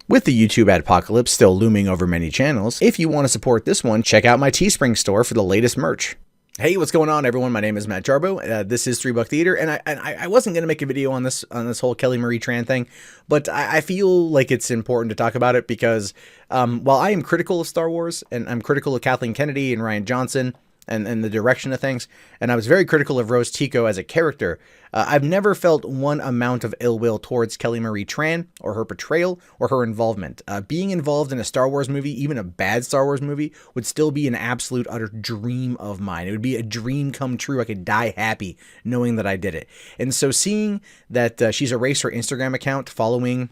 With the YouTube adpocalypse still looming over many channels, if you want to support this one, check out my Teespring store for the latest merch. Hey, what's going on, everyone? My name is Matt Jarbo. This is $3 Theater, and I wasn't going to make a video on this whole Kelly Marie Tran thing, but I feel like it's important to talk about it because while I am critical of Star Wars, and I'm critical of Kathleen Kennedy and Rian Johnson, and the direction of things, and I was very critical of Rose Tico as a character, I've never felt one amount of ill will towards Kelly Marie Tran, or her portrayal, or her involvement. Being involved in a Star Wars movie, even a bad Star Wars movie, would still be an absolute utter dream of mine. It would be a dream come true. I could die happy knowing that I did it. And so seeing that she's erased her Instagram account following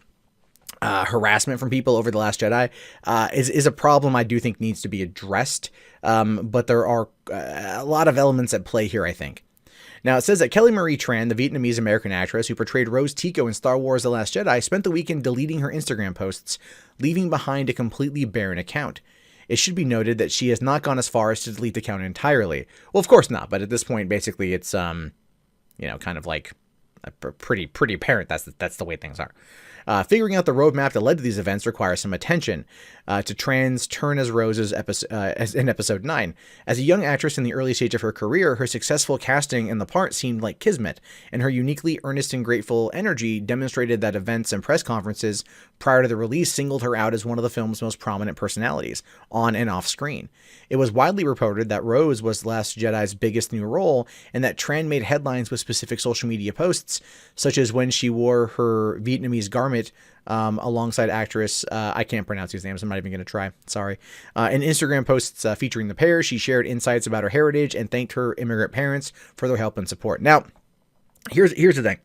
harassment from people over The Last Jedi is a problem I do think needs to be addressed. But there are a lot of elements at play here, I think. Now, it says that Kelly Marie Tran, the Vietnamese-American actress who portrayed Rose Tico in Star Wars The Last Jedi, spent the weekend deleting her Instagram posts, leaving behind a completely barren account. It should be noted that she has not gone as far as to delete the account entirely. Well, of course not, but at this point, basically, it's, kind of like pretty apparent that's the way things are. Figuring out the roadmap that led to these events requires some attention to Tran's turn as Rose's as in episode 9. As a young actress in the early stage of her career, her successful casting in the part seemed like kismet, and her uniquely earnest and grateful energy demonstrated that events and press conferences prior to the release singled her out as one of the film's most prominent personalities, on and off screen. It was widely reported that Rose was The Last Jedi's biggest new role, and that Tran made headlines with specific social media posts, such as when she wore her Vietnamese garment alongside actress, I can't pronounce these names, I'm not even going to try, sorry. In Instagram posts featuring the pair, she shared insights about her heritage and thanked her immigrant parents for their help and support. Now, here's the thing.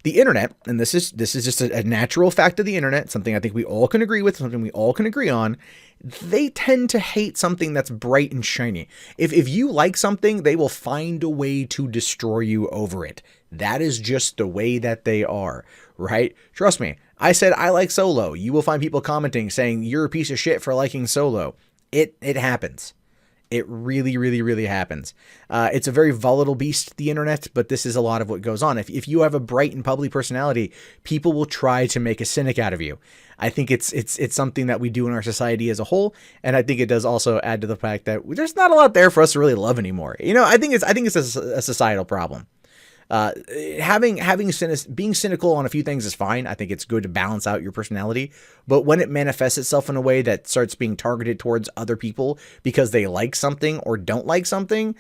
The internet, and this is just a natural fact of the internet, something I think we all can agree with, something we all can agree on, they tend to hate something that's bright and shiny. If you like something, they will find a way to destroy you over it. That is just the way that they are, right? Trust me, I said I like Solo. You will find people commenting saying you're a piece of shit for liking Solo. It happens. It really happens. It's a very volatile beast, the internet, but this is a lot of what goes on. If you have a bright and bubbly personality, people will try to make a cynic out of you. I think it's something that we do in our society as a whole, and I think it does also add to the fact that there's not a lot there for us to really love anymore. I think it's a societal problem. Being cynical on a few things is fine. I think it's good to balance out your personality, but when it manifests itself in a way that starts being targeted towards other people because they like something or don't like something,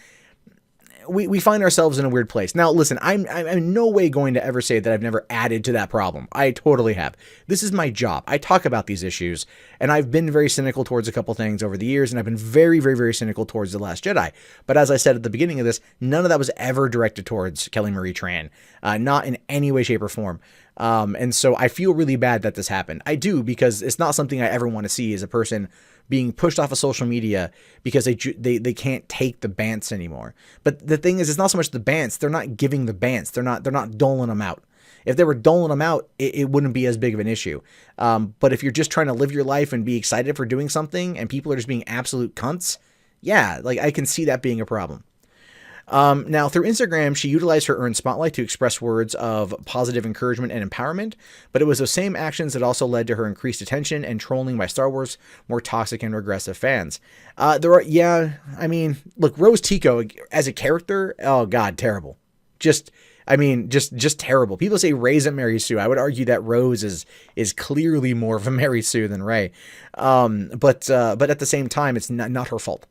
we find ourselves in a weird place. Now, listen, I'm in no way going to ever say that I've never added to that problem. I totally have. This is my job. I talk about these issues, and I've been very cynical towards a couple things over the years, and I've been very cynical towards The Last Jedi. But as I said at the beginning of this, none of that was ever directed towards Kelly Marie Tran, not in any way, shape, or form. And so I feel really bad that this happened. I do, because it's not something I ever want to see as a person being pushed off of social media because they can't take the bants anymore. But the thing is, it's not so much the bants. They're not giving the bants. They're not doling them out. If they were doling them out, it wouldn't be as big of an issue. But if you're just trying to live your life and be excited for doing something and people are just being absolute cunts, yeah, like I can see that being a problem. Now, through Instagram, she utilized her earned spotlight to express words of positive encouragement and empowerment, but it was those same actions that also led to her increased attention and trolling by Star Wars' more toxic and regressive fans. Look, Rose Tico as a character, oh god, terrible. Just terrible. People say Rey's a Mary Sue. I would argue that Rose is clearly more of a Mary Sue than Rey. But at the same time, it's not her fault.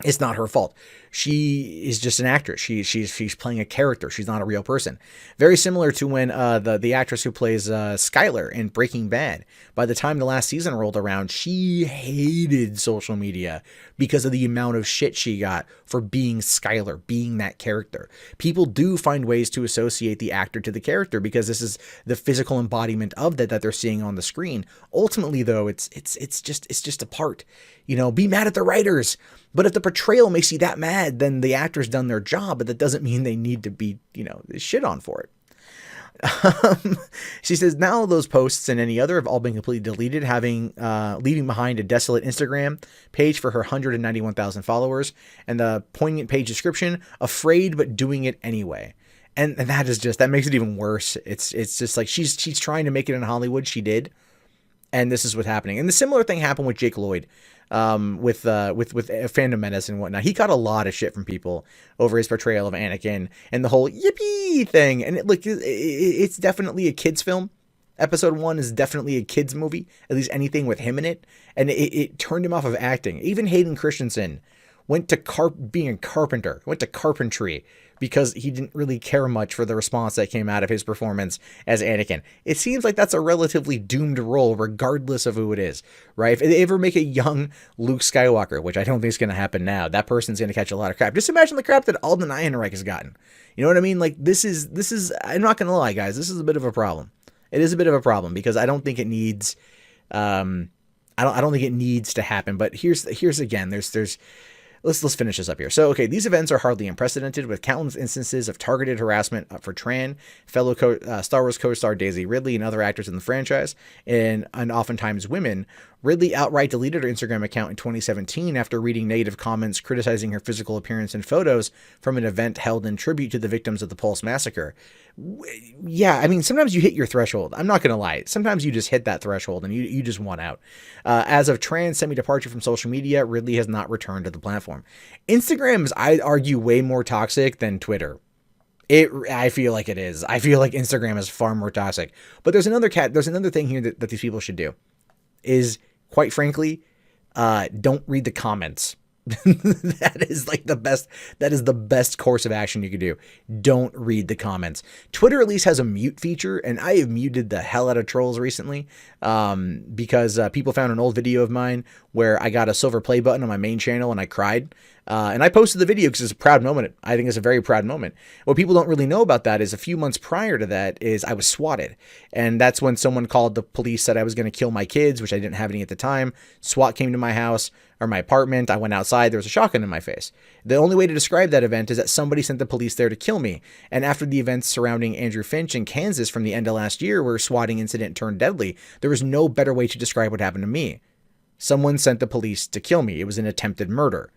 It's not her fault. She is just an actress. She's playing a character. She's not a real person. Very similar to when the actress who plays Skylar in Breaking Bad. By the time the last season rolled around, she hated social media because of the amount of shit she got for being Skylar, being that character. People do find ways to associate the actor to the character because this is the physical embodiment of that they're seeing on the screen. Ultimately, though, it's just a part. Be mad at the writers. But if the portrayal makes you that mad, then the actor's done their job, but that doesn't mean they need to be, shit on for it. She says, now those posts and any other have all been completely deleted, leaving behind a desolate Instagram page for her 191,000 followers and the poignant page description, afraid but doing it anyway. And that makes it even worse. It's just like she's trying to make it in Hollywood. She did. And this is what's happening. And the similar thing happened with Jake Lloyd, with Fandom Menace and whatnot. He got a lot of shit from people over his portrayal of Anakin and the whole yippee thing. And it's definitely a kid's film. Episode 1 is definitely a kid's movie, at least anything with him in it. And it turned him off of acting. Even Hayden Christensen went to being a carpenter, went to carpentry, because he didn't really care much for the response that came out of his performance as Anakin. It seems like that's a relatively doomed role, regardless of who it is, right? If they ever make a young Luke Skywalker, which I don't think is going to happen now, that person's going to catch a lot of crap. Just imagine the crap that Alden Ehrenreich has gotten. You know what I mean? Like, this is, I'm not going to lie, guys, this is a bit of a problem. It is a bit of a problem, because I don't think it needs, I don't think it needs to happen. But here's again, let's finish this up here. So, okay, these events are hardly unprecedented, with countless instances of targeted harassment for Tran, fellow Star Wars co-star Daisy Ridley, and other actors in the franchise, and oftentimes women. Ridley outright deleted her Instagram account in 2017 after reading negative comments criticizing her physical appearance and photos from an event held in tribute to the victims of the Pulse Massacre. Yeah, I mean, sometimes you hit your threshold. I'm not going to lie. Sometimes you just hit that threshold and you just want out. As of Tran's semi-departure from social media, Ridley has not returned to the platform. Instagram is, I'd argue, way more toxic than Twitter. I feel like it is. I feel like Instagram is far more toxic. But there's another thing here that these people should do, is, quite frankly, don't read the comments. That is like the best course of action you could do. Don't read the comments. Twitter at least has a mute feature, and I have muted the hell out of trolls recently, because people found an old video of mine where I got a silver play button on my main channel and I cried. And I posted the video because it's a proud moment. I think it's a very proud moment. What people don't really know about that is a few months prior to that is I was swatted. And that's when someone called the police, said I was going to kill my kids, which I didn't have any at the time. SWAT came to my house or my apartment. I went outside. There was a shotgun in my face. The only way to describe that event is that somebody sent the police there to kill me. And after the events surrounding Andrew Finch in Kansas from the end of last year, where a swatting incident turned deadly, there was no better way to describe what happened to me. Someone sent the police to kill me. It was an attempted murder.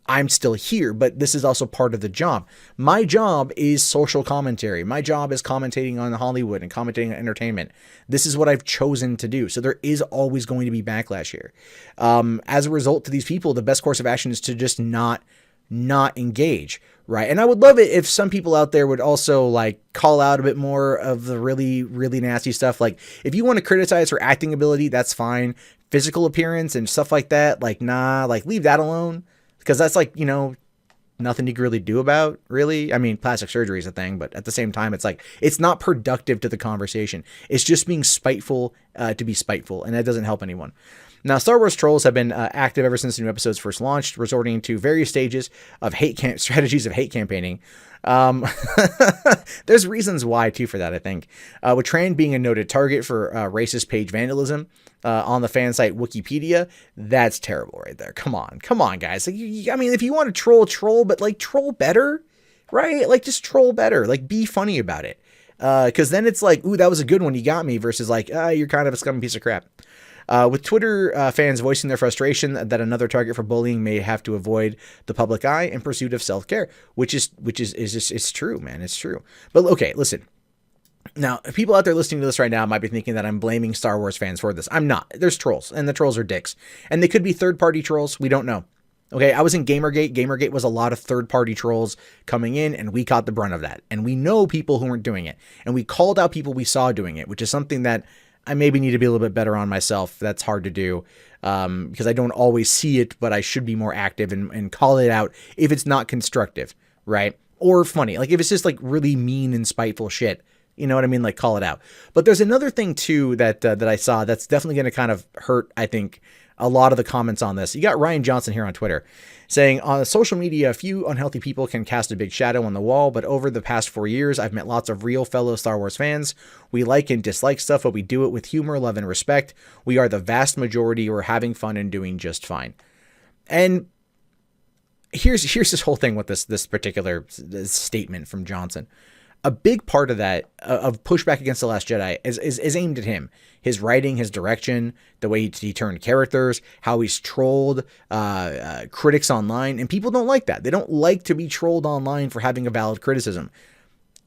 I'm still here, but this is also part of the job. My job is social commentary. My job is commentating on Hollywood and commentating on entertainment. This is what I've chosen to do. So there is always going to be backlash here. As a result, to these people, the best course of action is to just not engage, right? And I would love it if some people out there would also like call out a bit more of the really, really nasty stuff. Like, if you want to criticize her acting ability, that's fine. Physical appearance and stuff like that, like, nah, like, leave that alone. Because that's like, you know, nothing you can really do about, really. I mean, plastic surgery is a thing, but at the same time, it's like, it's not productive to the conversation. It's just being spiteful to be spiteful, and that doesn't help anyone. Now, Star Wars trolls have been active ever since the new episodes first launched, resorting to various stages of strategies of hate campaigning. There's reasons why, too, for that, I think. With Tran being a noted target for racist page vandalism on the fan site Wikipedia, that's terrible right there. Come on, guys. Like, I mean, if you want to troll, but, like, troll better, right? Like, just troll better. Like, be funny about it. Because then it's like, ooh, that was a good one, you got me, versus like, you're kind of a scummy piece of crap. With Twitter fans voicing their frustration that another target for bullying may have to avoid the public eye in pursuit of self-care, which is just, it's true, man. It's true. But okay, listen. Now, people out there listening to this right now might be thinking that I'm blaming Star Wars fans for this. I'm not. There's trolls, and the trolls are dicks. And they could be third-party trolls. We don't know. Okay, I was in Gamergate. Gamergate was a lot of third-party trolls coming in, and we caught the brunt of that. And we know people who weren't doing it. And we called out people we saw doing it, which is something that I maybe need to be a little bit better on myself. That's hard to do because I don't always see it, but I should be more active and call it out if it's not constructive, right? Or funny. Like, if it's just like really mean and spiteful shit, you know what I mean? Like, call it out. But there's another thing too that I saw that's definitely going to kind of hurt, I think, a lot of the comments on this. You got Ryan Johnson here on Twitter saying, on social media, a few unhealthy people can cast a big shadow on the wall, but over the past 4 years, I've met lots of real fellow Star Wars fans. We like and dislike stuff, but we do it with humor, love, and respect. We are the vast majority who are having fun and doing just fine. And here's this whole thing with this particular statement from Johnson. A big part of that, of pushback against The Last Jedi, is aimed at him. His writing, his direction, the way he turned characters, how he's trolled critics online. And people don't like that. They don't like to be trolled online for having a valid criticism.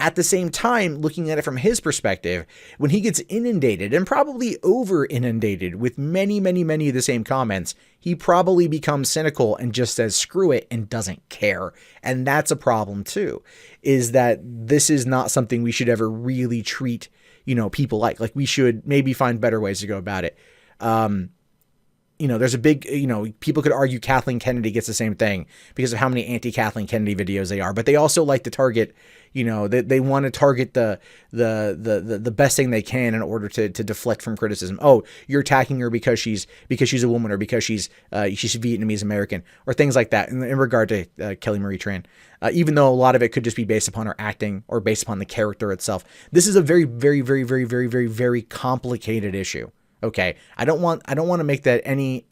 At the same time, looking at it from his perspective, when he gets inundated and probably over inundated with many of the same comments, he probably becomes cynical and just says screw it and doesn't care. And that's a problem too, is that this is not something we should ever really treat, people like we should maybe find better ways to go about it. There's a big, people could argue Kathleen Kennedy gets the same thing because of how many anti-Kathleen Kennedy videos they are, but they also like to target, they want to target the best thing they can in order to deflect from criticism. Oh, you're attacking her because she's a woman, or because she's Vietnamese American, or things like that in regard to Kelly Marie Tran. Even though a lot of it could just be based upon her acting or based upon the character itself. This is a very, very, very, very, very, very, very complicated issue. Okay, I don't want to make that any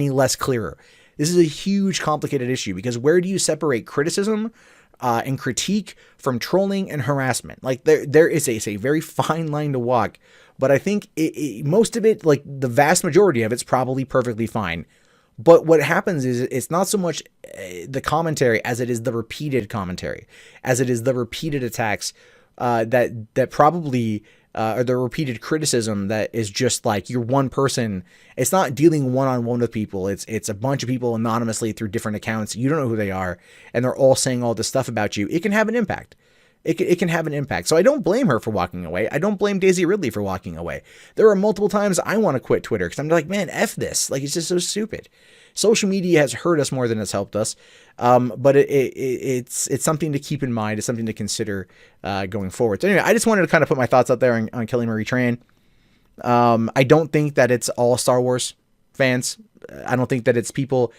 less clearer. This is a huge, complicated issue, because where do you separate criticism and critique from trolling and harassment? Like there is a very fine line to walk, but I think most of it, like the vast majority of it's probably perfectly fine. But what happens is it's not so much the commentary as it is the repeated commentary, as it is the repeated attacks that probably. Or the repeated criticism that is just like you're one person. It's not dealing one-on-one with people. It's a bunch of people anonymously through different accounts. You don't know who they are, and they're all saying all this stuff about you. It can have an impact. It can have an impact. So I don't blame her for walking away. I don't blame Daisy Ridley for walking away. There are multiple times I want to quit Twitter because I'm like, man, F this. Like, it's just so stupid. Social media has hurt us more than it's helped us. But it's something to keep in mind. It's something to consider going forward. So anyway, I just wanted to kind of put my thoughts out there on Kelly Marie Tran. I don't think that it's all Star Wars fans. I don't think that it's people,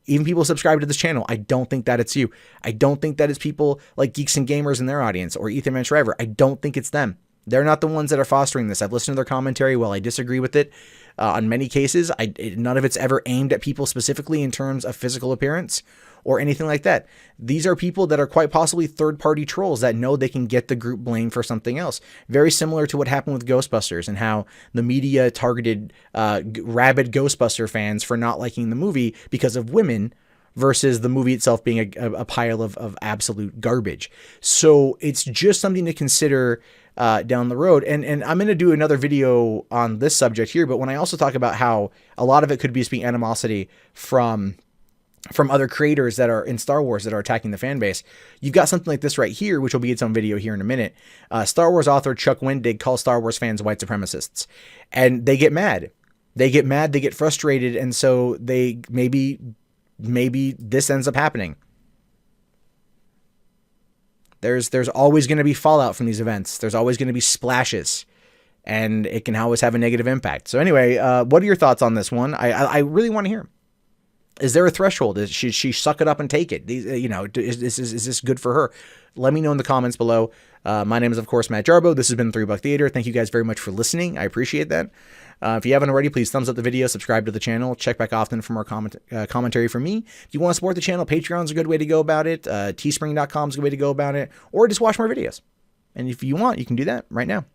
even people subscribe to this channel. I don't think that it's you. I don't think that it's people like Geeks and Gamers in their audience, or Ethan Van Shriver. I don't think it's them. They're not the ones that are fostering this. I've listened to their commentary. While I disagree with it on many cases, none of it's ever aimed at people specifically in terms of physical appearance or anything like that. These are people that are quite possibly third-party trolls that know they can get the group blamed for something else. Very similar to what happened with Ghostbusters and how the media targeted rabid Ghostbuster fans for not liking the movie because of women, versus the movie itself being a pile of absolute garbage. So it's just something to consider down the road. And I'm going to do another video on this subject here, but when I also talk about how a lot of it could be just being animosity from other creators that are in Star Wars that are attacking the fan base, you've got something like this right here, which will be its own video here in a minute. Star Wars author Chuck Wendig calls Star Wars fans white supremacists, and they get mad. They get frustrated, and so they maybe this ends up happening. There's always going to be fallout from these events. There's always going to be splashes, and it can always have a negative impact. So anyway, what are your thoughts on this one? I really want to hear. Is there a threshold? Should she suck it up and take it? Is this good for her? Let me know in the comments below. My name is, of course, Matt Jarbo. This has been $3 Theater. Thank you guys very much for listening. I appreciate that. If you haven't already, please thumbs up the video, subscribe to the channel, check back often for more commentary from me. If you want to support the channel, Patreon's a good way to go about it. Teespring.com is a good way to go about it, or just watch more videos. And if you want, you can do that right now.